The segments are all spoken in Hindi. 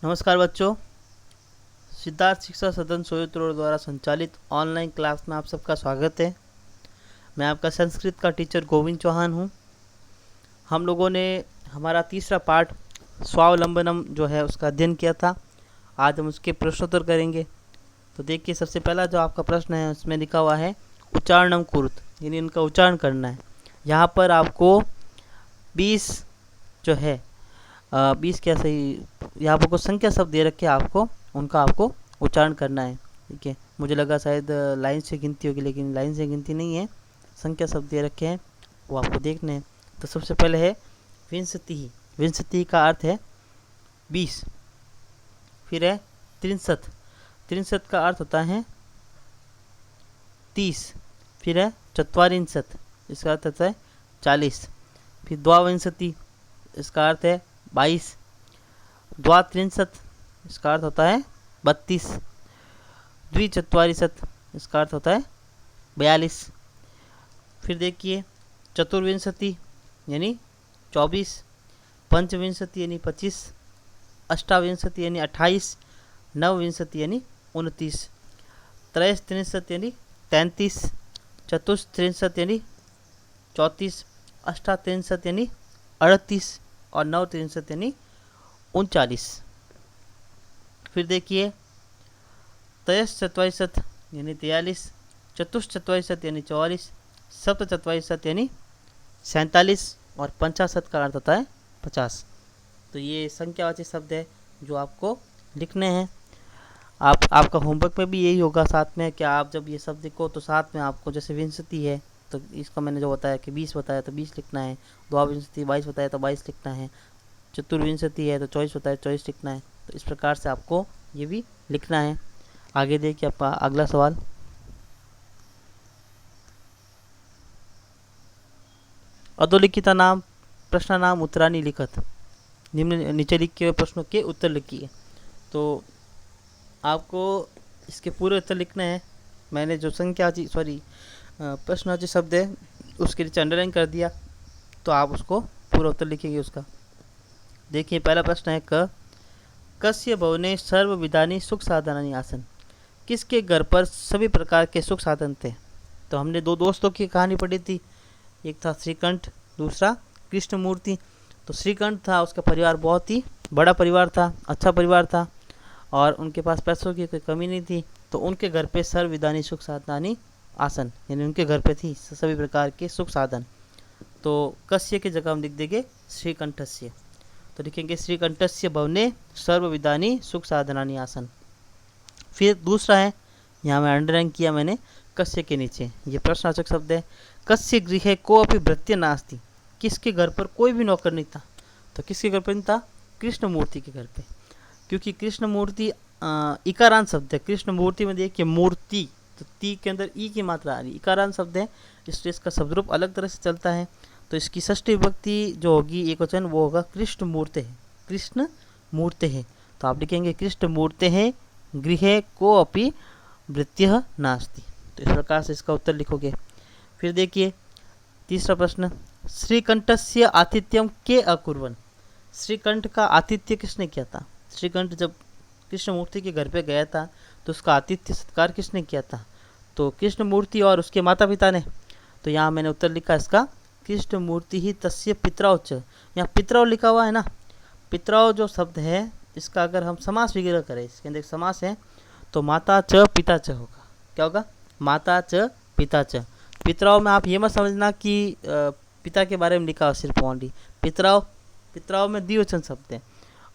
नमस्कार बच्चों, सिद्धार्थ शिक्षा सदन सोयत्रोड़ द्वारा संचालित ऑनलाइन क्लास में आप सबका स्वागत है। मैं आपका संस्कृत का टीचर गोविंद चौहान हूँ। हम लोगों ने हमारा तीसरा पार्ट स्वावलंबनम जो है उसका अध्ययन किया था। आज हम उसके प्रश्नोत्तर करेंगे। तो देखिए, सबसे पहला जो आपका प्रश्न है उसमें लिखा हुआ है उच्चारणम कुरुत, यानी इनका उच्चारण करना है। यहाँ पर आपको 20 जो है 20 क्या सही, यहाँ पर कुछ संख्या शब्द दे रखे आपको, उनका आपको उच्चारण करना है। ठीक है, मुझे लगा शायद लाइन से गिनती होगी, लेकिन लाइन से गिनती नहीं है, संख्या शब्द दे रखे हैं, वो आपको देखने हैं। तो सबसे पहले है विंशति। विंशति का अर्थ है 20। फिर है त्रिंशत। त्रिंशत का अर्थ होता है 30। फिर है चत्वारिंशत, इसका अर्थ होता है 40। फिर द्वाविंशति, इसका अर्थ है 22। द्वात्रिंशत, इसका अर्थ होता है 32। द्विचत्वारिशत, इसका अर्थ होता है 42। फिर देखिए चतुर्विंशति यानी 24। पंचविंशति यानी 25। अष्टाविंशति यानी 28। नवविंशति यानी 29। त्रयस्त्रिंशत यानी 33। चतुस्त्रिंशत यानी 34। अष्टात्रिंशत यानी 38 और नवत्रिंशत यानी 39। फिर देखिए त्रयश्चत्वारिशत यानी 43। चतुश्चत्वारिशत यानी 44। सप्तचत्वारिशत यानी 47 और पंचाशत का अर्थ होता है 50। तो ये संख्यावाची शब्द है जो आपको लिखने हैं। आपका होमवर्क में भी यही होगा साथ में कि आप जब ये शब्द लिखो तो साथ में आपको, जैसे विंशति है तो इसका मैंने जो बताया कि 20 बताया तो 20 लिखना है। द्वाविंशति 22 बताया तो 22 लिखना है। चतुर्विंशति है तो 24 बताया 24 लिखना है। तो इस प्रकार से आपको ये भी लिखना है। आगे देखिए आपका अगला सवाल। अधोलिखिता नाम प्रश्न नाम उत्तरानी लिखत, निम्न नीचे लिखे हुए प्रश्नों के उत्तर लिखिए। तो आपको इसके पूरे उत्तर लिखने हैं। मैंने जो प्रश्नवाची शब्द है उसके नीचे अंडरलाइन कर दिया, तो आप उसको पूरा उत्तर लिखेंगे उसका। देखिए पहला प्रश्न है कस्य भवने सर्व विधानी सुख साधनानि आसन। किसके घर पर सभी प्रकार के सुख साधन थे। तो हमने दो दोस्तों की कहानी पढ़ी थी, एक था श्रीकंठ, दूसरा कृष्णमूर्ति। तो श्रीकंठ था, उसका परिवार बहुत ही बड़ा परिवार था, अच्छा परिवार था और उनके पास पैसों की कोई कमी नहीं थी। तो उनके घर पे सर्व विधानी सुख साधनानि आसन, यानी उनके घर पे थी सभी प्रकार के सुख साधन। तो कस्य की जगह हम लिख देंगे श्रीकंठस्य। तो लिखेंगे श्रीकंठस्य भवने सर्व विधानी सुख साधनानि आसन। फिर दूसरा है, यहाँ मैं अंडरलाइन किया मैंने कस्य के नीचे, ये प्रश्नवाचक शब्द है। कस्य गृहे को अपि भृत्य नास्ति। किसके घर पर कोई भी नौकर नहीं था। तो किसके घर पर नहीं था? कृष्णमूर्ति के घर पे, क्योंकि कृष्णमूर्ति इकारांत शब्द है। कृष्णमूर्ति में देखिए मूर्ति, तो ती के अंदर ई की मात्रा आ रही, इकारांत शब्द है, इसलिए इसका शब्दरूप अलग तरह से चलता है। तो इसकी षष्ठी विभक्ति जो होगी एक वचन, वो होगा कृष्ण मूर्ते है। कृष्ण मूर्ते है, तो आप लिखेंगे कृष्ण मूर्ते है गृहे को अपि भृत्य नास्ति। तो इस प्रकार से इसका उत्तर लिखोगे। फिर देखिए तीसरा प्रश्न, श्रीकंठस्य आतिथ्यम के अकुर्वन्। श्रीकंठ का आतिथ्य किसने किया था। श्रीकंठ जब कृष्णमूर्ति के घर पे गया था तो उसका आतिथ्य सत्कार किसने किया था। तो कृष्णमूर्ति और उसके माता पिता ने। तो यहाँ मैंने उत्तर लिखा इसका, कृष्णमूर्ति ही तस्य पितरौ च। यहाँ पितरौ लिखा हुआ है ना, पितरौ जो शब्द है इसका अगर हम समास वगैरह करें, इसके अंदर एक समास है, तो माता च पिता च होगा। क्या होगा? माता च पिता च। पितरौ में आप ये मत समझना कि पिता के बारे में लिखा हो सिर्फ ओनली। पितरौ में द्विवचन शब्द है,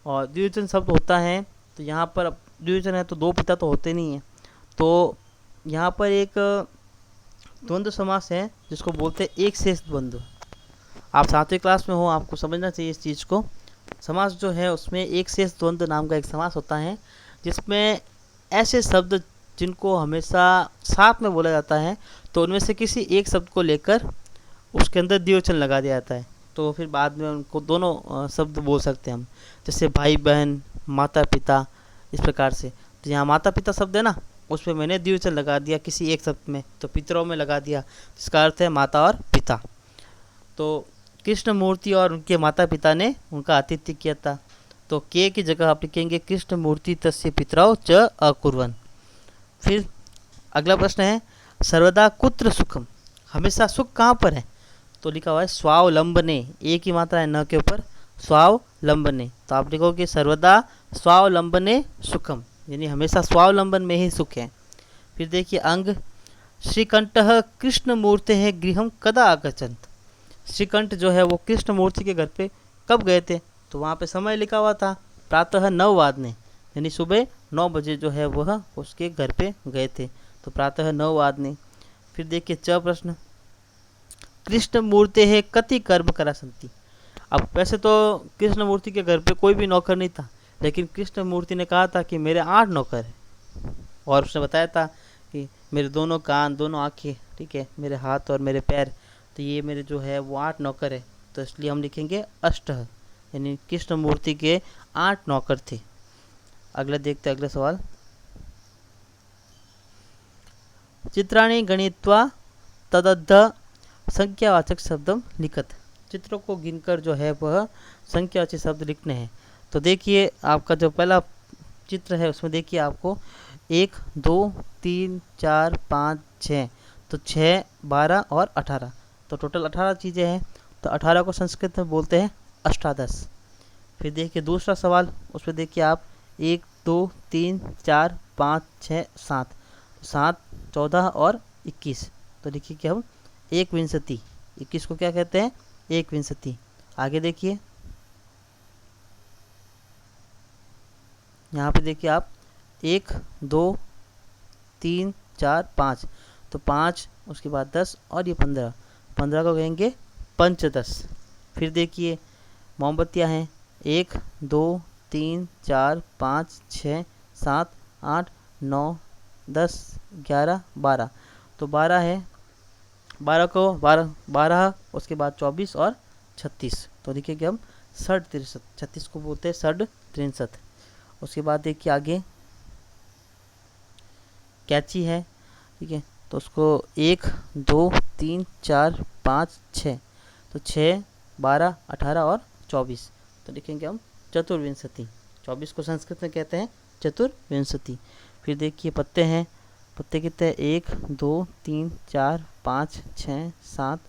और द्विवचन शब्द होता है तो यहाँ पर द्विवचन है तो दो पिता तो होते नहीं हैं। तो यहाँ पर एक द्वंद्व समास है जिसको बोलते हैं एक शेष द्वंद्व। आप 7वीं क्लास में हो, आपको समझना चाहिए इस चीज़ को। समास जो है उसमें एक शेष द्वंद्व नाम का एक समास होता है, जिसमें ऐसे शब्द जिनको हमेशा साथ में बोला जाता है, तो उनमें से किसी एक शब्द को लेकर उसके अंदर द्विवचन लगा दिया जाता है, तो फिर बाद में उनको दोनों शब्द बोल सकते हैं हम, जैसे भाई बहन, माता पिता, इस प्रकार से। तो यहाँ माता पिता शब्द है ना, उस पर मैंने द्विवचन लगा दिया किसी एक शब्द में, तो पितरों में लगा दिया, जिसका अर्थ है माता और पिता। तो कृष्णमूर्ति और उनके माता पिता ने उनका आतिथ्य किया था। तो के की जगह आप लिखेंगे कृष्ण मूर्ति तस्य पितरौ च अकुर्वन्। फिर अगला प्रश्न है सर्वदा कुत्र सुखम, हमेशा सुख कहाँ पर है? तो लिखा हुआ है स्वावलंबने, एक ही मात्रा है न के ऊपर, स्वावलंबने। तो आप लिखोगे सर्वदा स्वावलंबने सुखम, यानी हमेशा स्वावलंबन में ही सुख है। फिर देखिए अंग श्रीकंठः कृष्णमूर्तेः गृहं कदा आगच्छन्त, श्रीकंठ जो है वो कृष्ण मूर्ति के घर पे कब गए थे? तो वहाँ पे समय लिखा हुआ था प्रातः 9 वादने, यानी सुबह 9 बजे जो है वह उसके घर पे गए थे, तो प्रातः 9 वादने। फिर देखिए च प्रश्न कृष्ण मूर्तेः कति कर्म करा संति। अब वैसे तो कृष्ण मूर्ति के घर पे कोई भी नौकर नहीं था, लेकिन कृष्ण मूर्ति ने कहा था कि मेरे 8 नौकर हैं, और उसने बताया था कि मेरे दोनों कान, दोनों आँखें, ठीक है, मेरे हाथ और मेरे पैर, तो ये मेरे जो है वो 8 नौकर है। तो इसलिए हम लिखेंगे अष्ट, यानी कृष्ण मूर्ति के 8 नौकर थे। अगला देखते हैं, अगला सवाल चित्राणि गणित्वा तदद्ध संख्यावाचक शब्दम लिखत, चित्रों को गिनकर जो है वह संख्यावाचक शब्द लिखने हैं। तो देखिए आपका जो पहला चित्र है उसमें देखिए आपको 1 2 3 4 5 6, तो 6 12 और 18, तो टोटल 18 चीज़ें हैं। तो 18 को संस्कृत में बोलते हैं अष्टादश। फिर देखिए दूसरा सवाल, उसमें देखिए आप 1 2 3 4 5 6 7, 7 14 और 21, तो देखिए कि हम एक विंशति, 21 को क्या कहते हैं? एक विंशति। आगे देखिए यहाँ पे देखिए आप 1 2 3 4 5, तो 5 उसके बाद 10 और ये 15, 15 को कहेंगे पंचदश। फिर देखिए मोमबत्तियाँ हैं 1 2 3 4 5 6 7 8 9 10 11 12, तो 12 है, 12 को 12 उसके बाद 24 और 36, तो देखिए कि हम षड 63, 36 को बोलते हैं षड 63। उसके बाद देखिए आगे कैची है, ठीक है, तो उसको 1 2 3 4 5 6, तो 6 12 18 और 24, तो लिखेंगे हम चतुर्विंशति। 24 को संस्कृत में कहते हैं चतुर्विंशति। फिर देखिए पत्ते हैं, पत्ते कितने? 1 2 3 4 5 6 7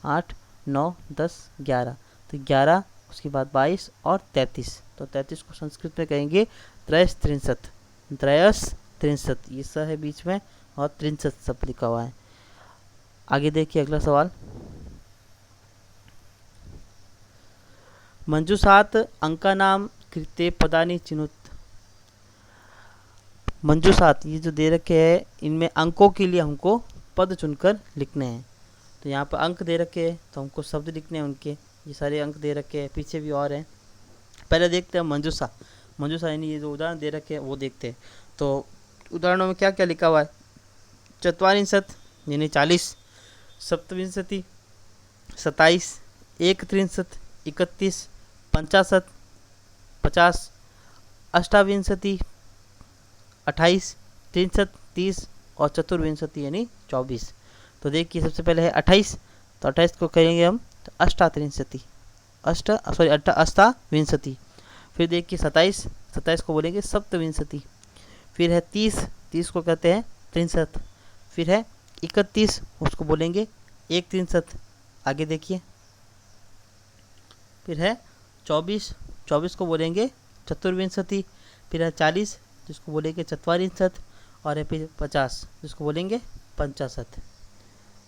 8 9 10 11, तो 11 उसके बाद 22 और 33, तो 33 को संस्कृत में कहेंगे त्रयस्त्रिंशत्, त्रयस्त्रिंशत्, ये स है बीच में और त्रिंशत् सब लिखा हुआ है। आगे देखिए अगला सवाल मंजूषात अंकानाम कृते पदानि चिनुत, मंजूषात ये जो दे रखे हैं इनमें अंकों के लिए हमको पद चुनकर लिखने हैं। तो यहाँ पर अंक दे रखे हैं तो हमको शब्द लिखने हैं उनके, ये सारे अंक दे रखे हैं, पीछे भी और हैं। पहले देखते हैं मंजूषा, मंजूषा यानी ये जो उदाहरण दे रखे हैं वो देखते हैं। तो उदाहरणों में क्या क्या लिखा हुआ है? चत्वारिंशत् यानी 40, सप्तविंशति 27, एकत्रिंशत् 31, 50 50, अष्टाविंशति 28, 63 30 और चतुर्विंशति यानी 24। तो देखिए सबसे पहले है 28, तो 28 को कहेंगे हम तो अष्टात्रिंशति, अष्टाविंशति। फिर देखिए 27, 27 को बोलेंगे सप्तविंशति। फिर है 30, 30 को कहते हैं त्रिंशत्। फिर है 31, उसको बोलेंगे एक त्रिंशत्। आगे देखिए फिर है 24, 24 को बोलेंगे चतुर्विंशति। फिर है 40, जिसको बोलेंगे चत्वारिंशत्। और है फिर 50, जिसको बोलेंगे पंचाशत्।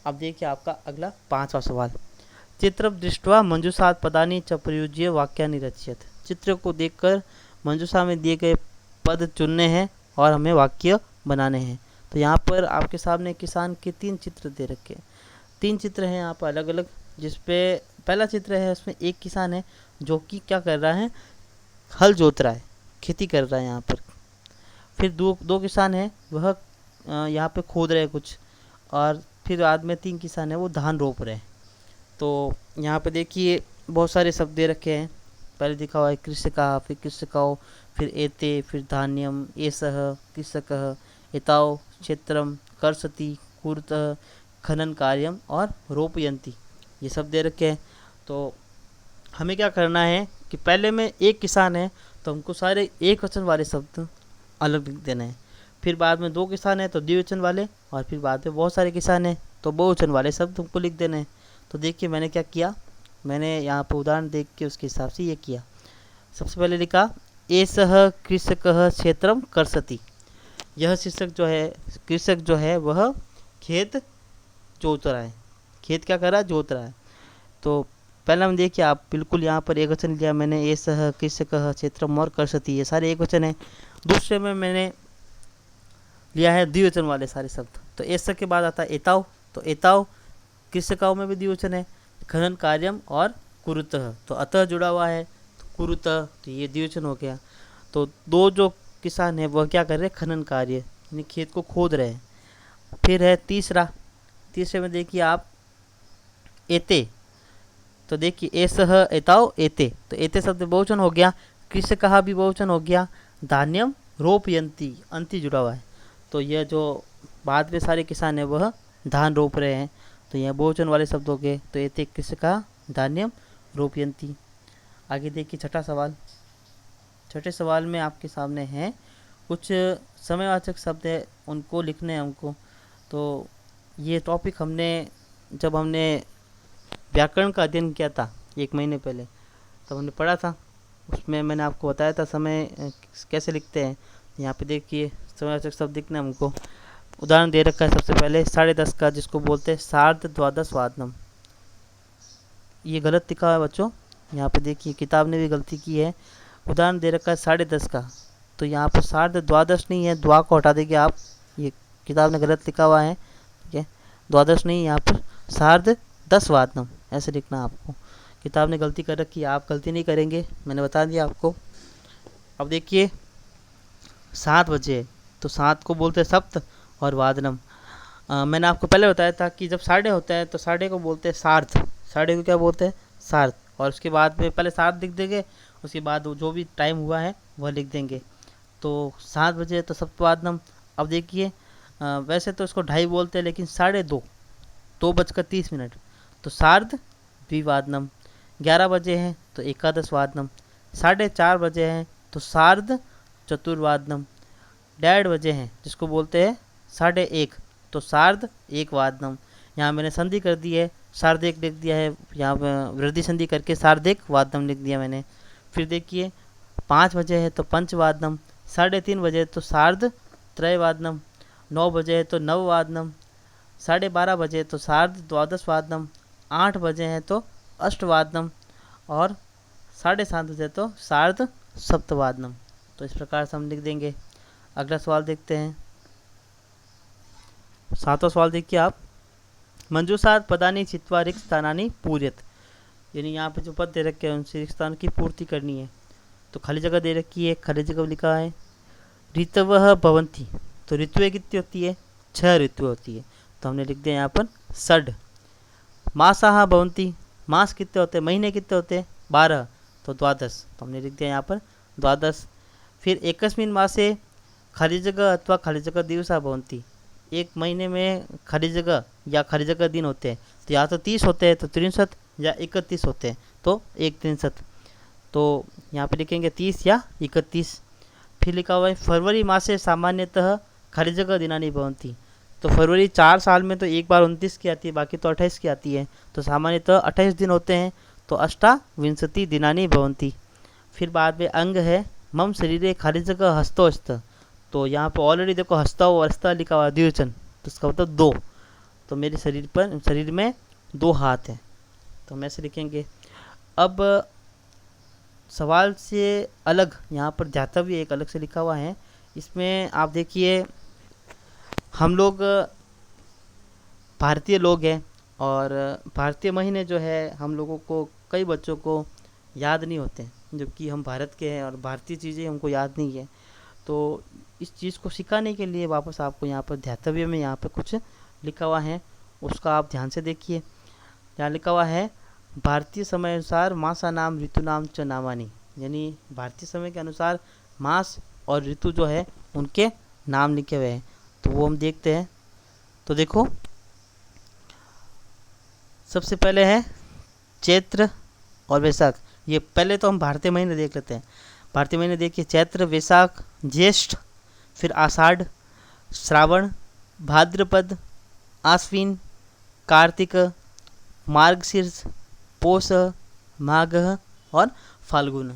अब देखिए आपका अगला 5वां सवाल चित्र दृष्ट्वा मंजूषात पदानि च प्रयुज्य वाक्यानि रचयत, चित्र को देखकर मंजूषा में दिए गए पद चुनने हैं और हमें वाक्य बनाने हैं। तो यहाँ पर आपके सामने किसान के 3 चित्र दे रखे हैं, 3 चित्र हैं यहाँ पर अलग अलग, जिसपे पहला चित्र है उसमें एक किसान है जो कि क्या कर रहा है, हल जोत रहा है, खेती कर रहा है यहाँ पर। फिर दो किसान हैं वह यहाँ पे खोद रहे हैं कुछ, और फिर बाद में 3 किसान हैं वो धान रोप रहे हैं। तो यहाँ पे देखिए बहुत सारे शब्द दे रखे हैं, पहले दिखा हुआ है कृषका, फिर कृषकौ, फिर एते, फिर धान्यम, एसह कृषकः, एताव क्षेत्रम, कर्षति, कुरुतः, खनन कार्यम और रोपयंती, ये सब दे रखे हैं। तो हमें क्या करना है कि पहले में एक किसान है तो हमको सारे एक वचन वाले शब्द अलग लिख देना है। फिर बाद में 2 किसान हैं तो द्विवचन वाले, और फिर बाद में बहुत सारे किसान हैं तो बहुवचन वाले शब्द हमको लिख देने हैं। तो देखिए मैंने क्या किया, मैंने यहाँ पर उदाहरण देख के उसके हिसाब से ये किया। सबसे पहले लिखा एसह कृषकः क्षेत्रम कर्षति। यह कृषक जो है वह खेत जोत रहा है। खेत क्या कर रहा है? जोत रहा है। तो पहला हम देखिए, आप बिल्कुल यहाँ पर एक वचन लिया मैंने, एसह कृषकः क्षेत्रम और कर्षति, ये सारे एक वचन है। दूसरे में मैंने लिया है द्विवचन वाले सारे शब्द। तो एसह के बाद आता है एताव, तो एताव कृषकाओं में भी द्विवचन है। खनन कार्यम और कुरुतः, तो अतः जुड़ा हुआ है, तो कुरुतः, तो ये द्विवचन हो गया। तो 2 जो किसान है वह क्या कर रहे हैं? खनन कार्य, यानी खेत को खोद रहे हैं। फिर है तीसरे में देखिए आप एते, तो देखिए एसह एताव एते, तो एते शब्द बहुवचन हो गया। कृषकः भी बहुवचन हो गया। धान्यम रोपयंती, अंति जुड़ा हुआ है, तो यह जो बाद में सारे किसान है वह धान रोप रहे हैं, तो यह बहुवचन वाले शब्द हो गए। तो एते कृषकः धान्यम रोपयंती। आगे देखिए छठा सवाल। छठे सवाल में आपके सामने हैं कुछ समयवाचक शब्द है, उनको लिखने हैं हमको। तो ये टॉपिक जब हमने व्याकरण का अध्ययन किया था 1 महीने पहले, तब हमने पढ़ा था। उसमें मैंने आपको बताया था समय कैसे लिखते हैं। यहाँ पे देखिए समयवाचक शब्द लिखना है हमको। उदाहरण दे रखा है सबसे पहले 10:30 का, जिसको बोलते हैं सार्ध द्वादश वादनम। ये गलत लिखा हुआ है बच्चों, यहाँ पे देखिए किताब ने भी गलती की है। उदाहरण दे रखा है 10:30 का, तो यहाँ पर सार्ध द्वादश नहीं है, द्वा को हटा देंगे आप, ये किताब ने गलत लिखा हुआ है, ठीक है। द्वादश नहीं, यहाँ पर सार्ध 10 वादनम ऐसे लिखना आपको। किताब ने गलती कर रखी है, आप गलती नहीं करेंगे, मैंने बता दिया आपको। अब देखिए 7 बजे, तो 7 को बोलते हैं सप्त, और वादनम मैंने आपको पहले बताया था कि जब साढ़े होता है तो साढ़े को बोलते हैं सार्ध, साढ़े को क्या बोलते हैं? सार्ध। और उसके बाद में पहले सार्ध लिख देंगे, उसके बाद जो भी टाइम हुआ है वह लिख देंगे। तो 7 बजे तो सप्तवादनम। अब देखिए वैसे तो इसको 2:30 बोलते हैं, लेकिन 2:30, 2:30, तो सार्ध द्विवादनम। 11 बजे हैं तो एकादश वादनम। 4:30 बजे हैं तो सार्ध चतुर्वादनम। 1:30 बजे हैं जिसको बोलते हैं 1:30, तो सार्ध एक वादनम। यहाँ मैंने संधि कर दी है, सार्ध एक लिख दिया है, यहाँ वृद्धि संधि करके सार्ध एक वादनम लिख दिया मैंने। फिर देखिए 5 बजे है तो पंचवादनम। 3:30 बजे तो सार्ध त्रयवादनम। 9 बजे है तो नववादनम। 12:30 बजे तो सार्ध द्वादश वादनम। 8 बजे हैं तो अष्टवादनम, और 7:30 बजे तो सार्ध सप्तवादनम। तो इस प्रकार से हम लिख देंगे। अगला सवाल देखते हैं। 7वां सवाल देखिए आप। मंजूषात पदानी चित्वा रिक्त स्थानानि पूर्यत, यानी यहाँ पे जो पद दे रखे हैं उनसे रिक्त स्थान की पूर्ति करनी है। तो खाली जगह दे रखी है, खाली जगह लिखा है ऋतवः भवन्ति, तो ऋतुएं कितनी होती है? 6 ऋतुएं होती है, तो हमने लिख दिया यहाँ पर षड्। मासाः भवन्ति, मास कितने होते हैं? महीने कितने होते हैं? 12, तो द्वादश, तो हमने लिख दिया यहाँ पर द्वादश। फिर एकस्मिन् मासे खाली जगह अथवा खाली जगह दिवसा भवन्ति, एक महीने में खाली जगह या खाली जगह दिन होते हैं, तो या तो 30 होते हैं तो 63, या 31 होते हैं तो 163, तो यहाँ पे लिखेंगे 30 या 31। फिर लिखा हुआ है फरवरी मासे सामान्यतः खाली जगह दिनानि भवन्ति, तो फरवरी 4 साल में तो एक बार 29 की आती है, बाकी तो 28 की आती है, तो सामान्यतः 28 दिन होते हैं, तो अष्टाविंशति दिनानि भवन्ति। फिर बाद में अंग है मम शरीरे खाली जगह हस्तोस्त, तो यहाँ पर ऑलरेडी देखो हस्ता और हस्ता लिखा हुआ द्विवचन, तो इसका मतलब 2, तो मेरे शरीर में 2 हाथ हैं, तो हम ऐसे लिखेंगे। अब सवाल से अलग यहाँ पर ध्यातव्य एक अलग से लिखा हुआ है। इसमें आप देखिए हम लोग भारतीय लोग हैं, और भारतीय महीने जो है हम लोगों को, कई बच्चों को याद नहीं होते, जबकि हम भारत के हैं और भारतीय चीज़ें हमको याद नहीं है। तो इस चीज़ को सिखाने के लिए वापस आपको यहाँ पर ध्यातव्य में यहाँ पर कुछ लिखा हुआ है, उसका आप ध्यान से देखिए। यहाँ लिखा हुआ है भारतीय समय अनुसार मासा नाम ऋतु नाम च नामानी, यानी भारतीय समय के अनुसार मास और ऋतु जो है उनके नाम लिखे हुए हैं, तो वो हम देखते हैं। तो देखो सबसे पहले है चैत्र और वैशाख। ये पहले तो हम भारतीय महीने देख लेते हैं। भारतीय महीने देखिए चैत्र, वैशाख, ज्येष्ठ, फिर आषाढ़, श्रावण, भाद्रपद, आश्विन, कार्तिक, मार्गशीर्ष, पौष, माघ और फाल्गुन।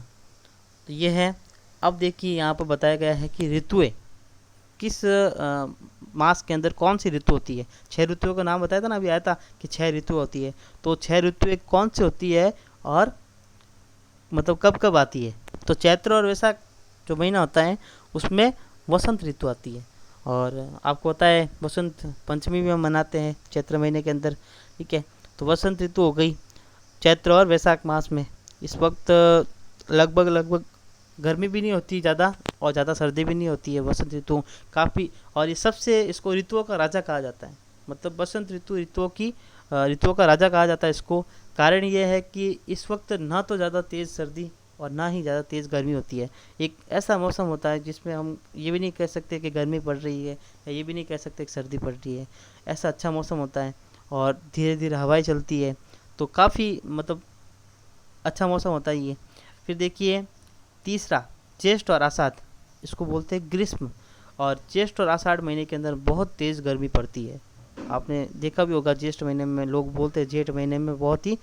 तो ये है। अब देखिए यहाँ पर बताया गया है कि ऋतुएं किस मास के अंदर कौन सी ऋतु होती है। 6 ऋतुओं का नाम बताया था ना, अभी आया था कि 6 ऋतु होती है। तो 6 ऋतुएं कौन सी होती है और मतलब कब कब आती है। तो चैत्र और वैशाख जो महीना होता है उसमें वसंत ऋतु आती है। और आपको पता है वसंत पंचमी भी हम मनाते हैं चैत्र महीने के अंदर, ठीक है। तो वसंत ऋतु हो गई चैत्र और वैशाख मास में। इस वक्त लगभग गर्मी भी नहीं होती ज़्यादा और ज़्यादा सर्दी भी नहीं होती है। वसंत ऋतु काफ़ी, और ये सबसे इसको ऋतुओं का राजा कहा जाता है। मतलब वसंत ऋतु ऋतुओं का राजा कहा जाता है इसको। कारण ये है कि इस वक्त ना तो ज़्यादा तेज़ सर्दी और ना ही ज़्यादा तेज़ गर्मी होती है। एक ऐसा मौसम होता है जिसमें हम ये भी नहीं कह सकते कि गर्मी पड़ रही है या ये भी नहीं कह सकते कि सर्दी पड़ रही है। ऐसा अच्छा मौसम होता है और धीरे धीरे हवाएं चलती है, तो काफ़ी मतलब अच्छा मौसम होता है ये। फिर देखिए तीसरा, ज्येष्ठ और आषाढ़, इसको बोलते हैं ग्रीष्म। और ज्येष्ठ और आषाढ़ महीने के अंदर बहुत तेज़ गर्मी पड़ती है। आपने देखा भी होगा ज्येष्ठ महीने में लोग बोलते हैं जेठ महीने में बहुत ही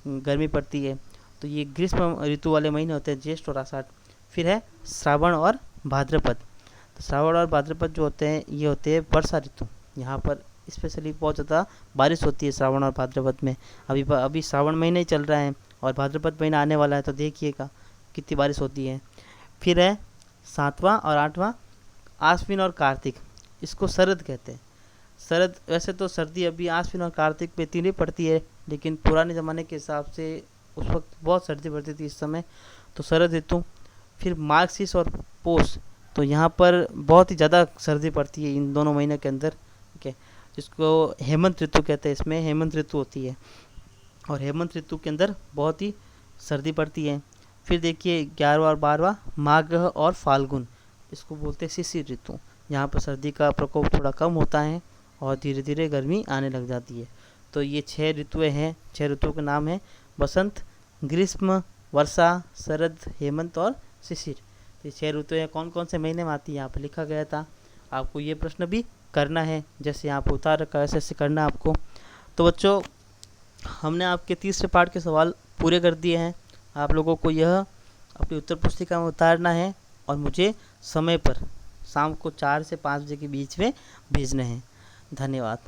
गर्मी पड़ती है। तो ये ग्रीष्म ऋतु वाले महीने होते हैं ज्येष्ठ और आषाढ़। फिर है श्रावण और भाद्रपद। तो श्रावण और भाद्रपद जो होते हैं ये होते हैं वर्षा ऋतु। यहाँ पर स्पेशली बहुत ज़्यादा बारिश होती है श्रावण और भाद्रपद में। अभी श्रावण महीने ही चल रहा है और भाद्रपद महीना आने वाला है, तो देखिएगा कितनी बारिश होती है। फिर है 7वां और 8वां, आश्विन और कार्तिक, इसको शरद कहते हैं। शरद, वैसे तो सर्दी अभी आश्विन और कार्तिक में तीन ही पड़ती है, लेकिन पुराने ज़माने के हिसाब से उस वक्त बहुत सर्दी पड़ती थी इस समय, तो शरद ऋतु। फिर मार्गशीर्ष और पौष, तो यहाँ पर बहुत ही ज़्यादा सर्दी पड़ती है इन दोनों महीने के अंदर, ठीक है। जिसको हेमंत ऋतु कहते हैं, इसमें हेमंत ऋतु होती है और हेमंत ऋतु के अंदर बहुत ही सर्दी पड़ती है। फिर देखिए 11वां और 12वां, माघ और फाल्गुन, इसको बोलते हैं शिशिर ऋतु। यहाँ पर सर्दी का प्रकोप थोड़ा कम होता है और धीरे धीरे गर्मी आने लग जाती है। तो ये 6 ऋतुएँ हैं। 6 ऋतुओं के नाम है बसंत, ग्रीष्म, वर्षा, शरद, हेमंत और शिशिर। तो ये 6 ऋतुएँ कौन कौन से महीने में आती है यहाँ पर लिखा गया था। आपको ये प्रश्न भी करना है, जैसे यहाँ पर उतार रखा है ऐसे करना है आपको। तो बच्चों, हमने आपके तीसरे पार्ट के सवाल पूरे कर दिए हैं। आप लोगों को यह अपनी उत्तर पुस्तिका में उतारना है और मुझे समय पर शाम को 4 से 5 बजे के बीच में भेजने हैं। धन्यवाद।